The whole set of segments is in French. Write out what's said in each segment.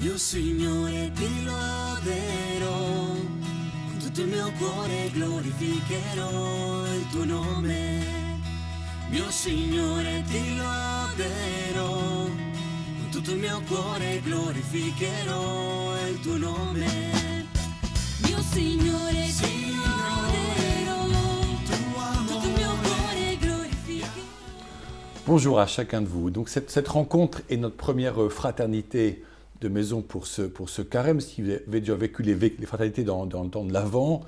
Mio Signore ti loderò, con tutto il mio cuore glorificherò il tuo nome. Mio Signore ti loderò, con tutto il mio cuore glorificherò il tuo nome. Mio Signore ti loderò, con tutto il mio cuore glorificherò. Bonjour à chacun de vous. Donc cette rencontre est notre première fraternité de maison pour ce carême. Si vous avez déjà vécu les fraternités dans le temps de l'Avent,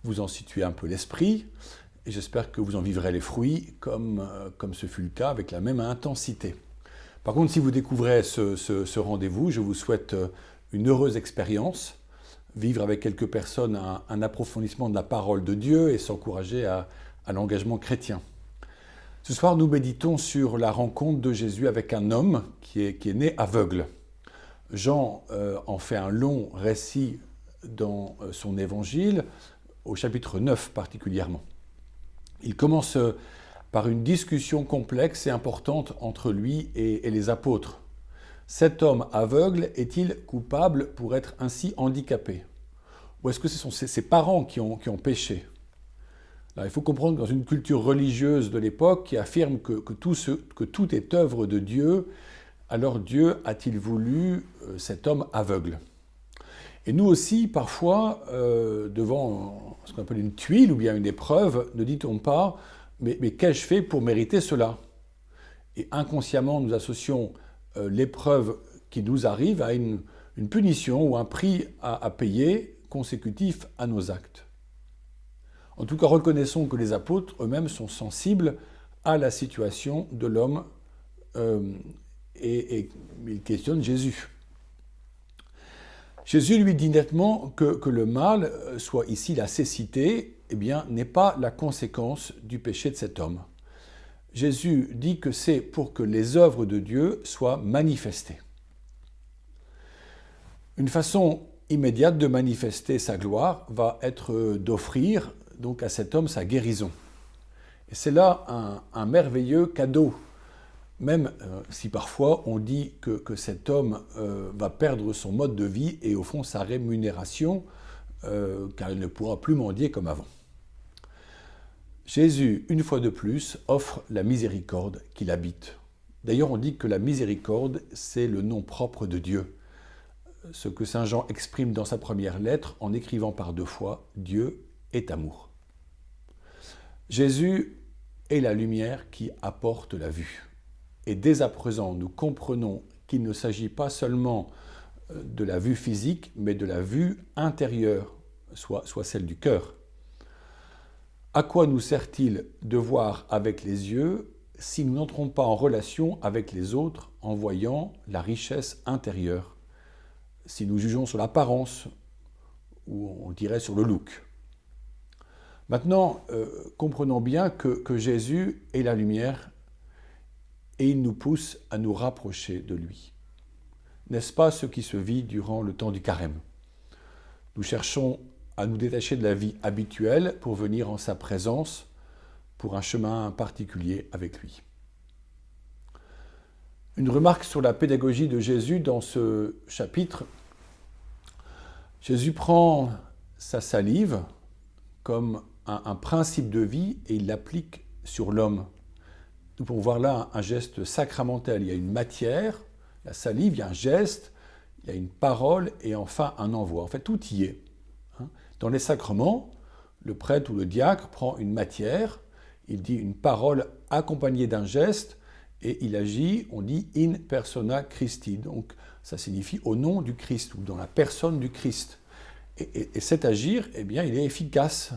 vous en situez un peu l'esprit et j'espère que vous en vivrez les fruits comme ce fut le cas avec la même intensité. Par contre, si vous découvrez ce rendez-vous, je vous souhaite une heureuse expérience, vivre avec quelques personnes un approfondissement de la parole de Dieu et s'encourager à l'engagement chrétien. Ce soir, nous méditons sur la rencontre de Jésus avec un homme qui est né aveugle. Jean en fait un long récit dans son évangile, au chapitre 9 particulièrement. Il commence par une discussion complexe et importante entre lui et les apôtres. Cet homme aveugle est-il coupable pour être ainsi handicapé? Ou est-ce que ce sont ses parents qui ont péché? Alors, il faut comprendre que dans une culture religieuse de l'époque qui affirme que tout est œuvre de Dieu, alors Dieu a-t-il voulu cet homme aveugle? Et nous aussi, parfois, devant ce qu'on appelle une tuile ou bien une épreuve, ne dit-on pas « mais qu'ai-je fait pour mériter cela ?» Et inconsciemment, nous associons l'épreuve qui nous arrive à une punition ou un prix à payer consécutif à nos actes. En tout cas, reconnaissons que les apôtres eux-mêmes sont sensibles à la situation de l'homme et ils questionnent Jésus. Jésus lui dit nettement que le mal, soit ici la cécité, eh bien, n'est pas la conséquence du péché de cet homme. Jésus dit que c'est pour que les œuvres de Dieu soient manifestées. Une façon immédiate de manifester sa gloire va être d'offrir donc à cet homme sa guérison. Et c'est là un merveilleux cadeau. Même si parfois on dit que cet homme va perdre son mode de vie et au fond sa rémunération, car il ne pourra plus mendier comme avant. Jésus, une fois de plus, offre la miséricorde qu'il habite. D'ailleurs, on dit que la miséricorde, c'est le nom propre de Dieu. Ce que saint Jean exprime dans sa première lettre en écrivant par 2 fois « Dieu est amour ». Jésus est la lumière qui apporte la vue. Et dès à présent, nous comprenons qu'il ne s'agit pas seulement de la vue physique, mais de la vue intérieure, soit celle du cœur. À quoi nous sert-il de voir avec les yeux si nous n'entrons pas en relation avec les autres en voyant la richesse intérieure, si nous jugeons sur l'apparence, ou on dirait sur le look? Maintenant, comprenons bien que Jésus est la lumière et il nous pousse à nous rapprocher de lui. N'est-ce pas ce qui se vit durant le temps du carême? Nous cherchons à nous détacher de la vie habituelle pour venir en sa présence, pour un chemin particulier avec lui. Une remarque sur la pédagogie de Jésus dans ce chapitre. Jésus prend sa salive comme un principe de vie et il l'applique sur l'homme. Nous pouvons voir là un geste sacramentel. Il y a une matière, la salive, il y a un geste, il y a une parole et enfin un envoi. En fait, tout y est. Dans les sacrements, le prêtre ou le diacre prend une matière, il dit une parole accompagnée d'un geste et il agit, on dit in persona Christi. Donc ça signifie au nom du Christ ou dans la personne du Christ. Et cet agir, eh bien, il est efficace.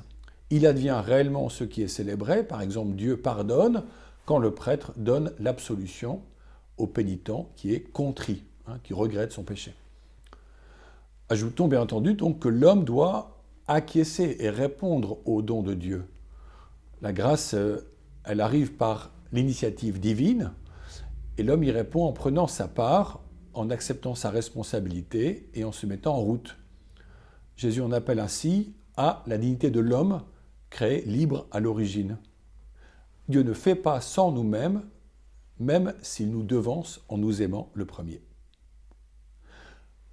Il advient réellement ce qui est célébré. Par exemple, Dieu pardonne quand le prêtre donne l'absolution au pénitent qui est contrit, qui regrette son péché. Ajoutons bien entendu donc que l'homme doit acquiescer et répondre au don de Dieu. La grâce, elle arrive par l'initiative divine et l'homme y répond en prenant sa part, en acceptant sa responsabilité et en se mettant en route. Jésus en appelle ainsi à la dignité de l'homme créé libre à l'origine. Dieu ne fait pas sans nous-mêmes, même s'il nous devance en nous aimant le premier.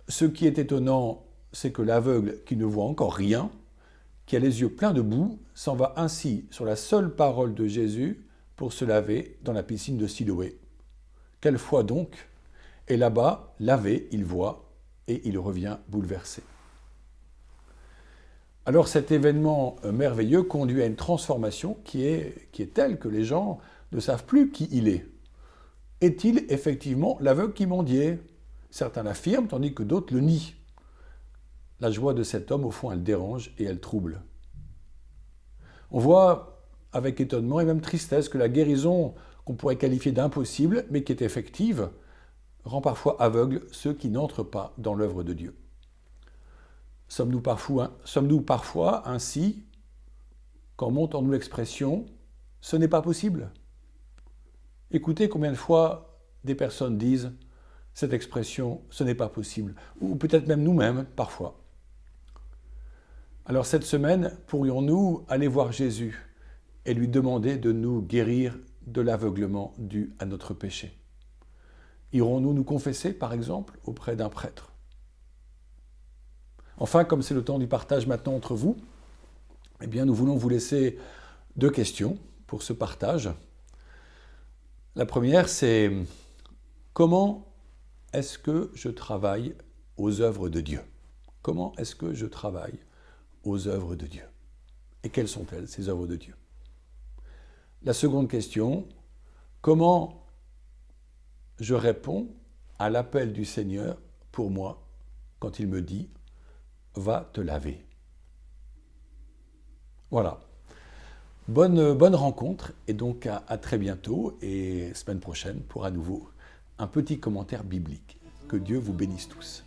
Ce qui est étonnant, c'est que l'aveugle qui ne voit encore rien, qui a les yeux pleins de boue, s'en va ainsi sur la seule parole de Jésus pour se laver dans la piscine de Siloé. Quelle foi donc! Et là-bas, lavé, il voit et il revient bouleversé. Alors cet événement merveilleux conduit à une transformation qui est telle que les gens ne savent plus qui il est. Est-il effectivement l'aveugle qui mendiait? Certains l'affirment, tandis que d'autres le nient. La joie de cet homme, au fond, elle dérange et elle trouble. On voit avec étonnement et même tristesse que la guérison qu'on pourrait qualifier d'impossible, mais qui est effective, rend parfois aveugles ceux qui n'entrent pas dans l'œuvre de Dieu. Sommes-nous parfois ainsi, quand monte en nous l'expression « ce n'est pas possible ». Écoutez combien de fois des personnes disent cette expression « ce n'est pas possible », ou peut-être même nous-mêmes parfois. Alors cette semaine, pourrions-nous aller voir Jésus et lui demander de nous guérir de l'aveuglement dû à notre péché? Irons-nous nous confesser, par exemple, auprès d'un prêtre? Enfin, comme c'est le temps du partage maintenant entre vous, eh bien, nous voulons vous laisser 2 questions pour ce partage. La première, c'est comment est-ce que je travaille aux œuvres de Dieu? Comment est-ce que je travaille aux œuvres de Dieu? Et quelles sont-elles, ces œuvres de Dieu? La seconde question, comment je réponds à l'appel du Seigneur pour moi quand il me dit « va te laver ». Voilà. Bonne rencontre et donc à très bientôt et semaine prochaine pour à nouveau un petit commentaire biblique. Que Dieu vous bénisse tous.